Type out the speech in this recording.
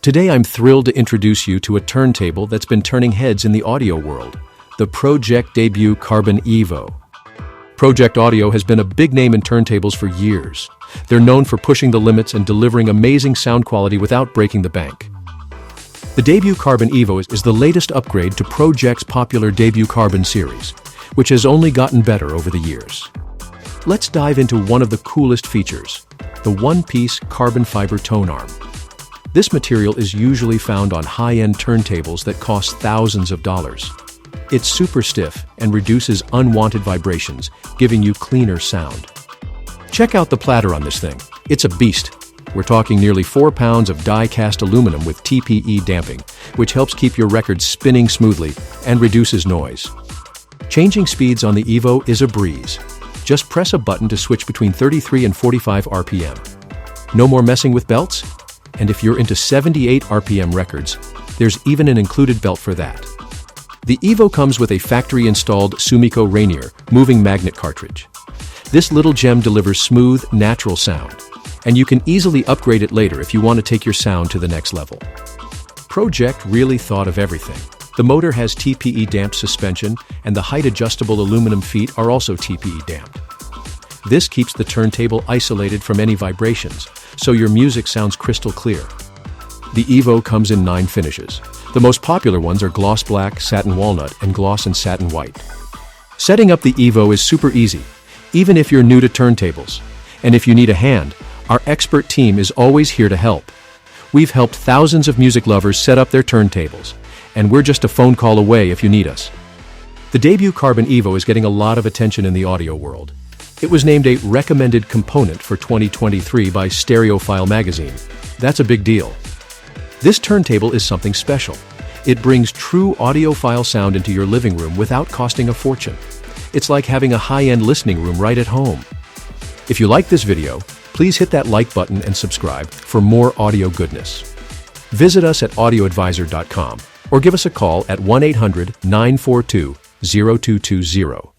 Today I'm thrilled to introduce you to a turntable that's been turning heads in the audio world, the Pro-Ject Debut Carbon EVO. Pro-Ject Audio has been a big name in turntables for years. They're known for pushing the limits and delivering amazing sound quality without breaking the bank. The Debut Carbon EVO is the latest upgrade to Pro-Ject's popular Debut Carbon series, which has only gotten better over the years. Let's dive into one of the coolest features, the one-piece carbon fiber tonearm. This material is usually found on high-end turntables that cost thousands of dollars. It's super stiff and reduces unwanted vibrations, giving you cleaner sound. Check out the platter on this thing. It's a beast. We're talking nearly 4 pounds of die-cast aluminum with TPE damping, which helps keep your record spinning smoothly and reduces noise. Changing speeds on the EVO is a breeze. Just press a button to switch between 33 and 45 RPM. No more messing with belts? And if you're into 78 RPM records, there's even an included belt for that. The EVO comes with a factory-installed Sumiko Rainier moving magnet cartridge. This little gem delivers smooth, natural sound, and you can easily upgrade it later if you want to take your sound to the next level. Pro-Ject really thought of everything. The motor has TPE damped suspension, and the height-adjustable aluminum feet are also TPE damped. This keeps the turntable isolated from any vibrations, so your music sounds crystal clear. The EVO comes in 9 finishes. The most popular ones are gloss black, satin walnut, and gloss and satin white. Setting up the EVO is super easy, even if you're new to turntables. And if you need a hand, our expert team is always here to help. We've helped thousands of music lovers set up their turntables, and we're just a phone call away if you need us. The Debut Carbon EVO is getting a lot of attention in the audio world. It was named a recommended component for 2023 by Stereophile magazine. That's a big deal. This turntable is something special. It brings true audiophile sound into your living room without costing a fortune. It's like having a high-end listening room right at home. If you like this video, please hit that like button and subscribe for more audio goodness. Visit us at audioadvisor.com or give us a call at 1-800-942-0220.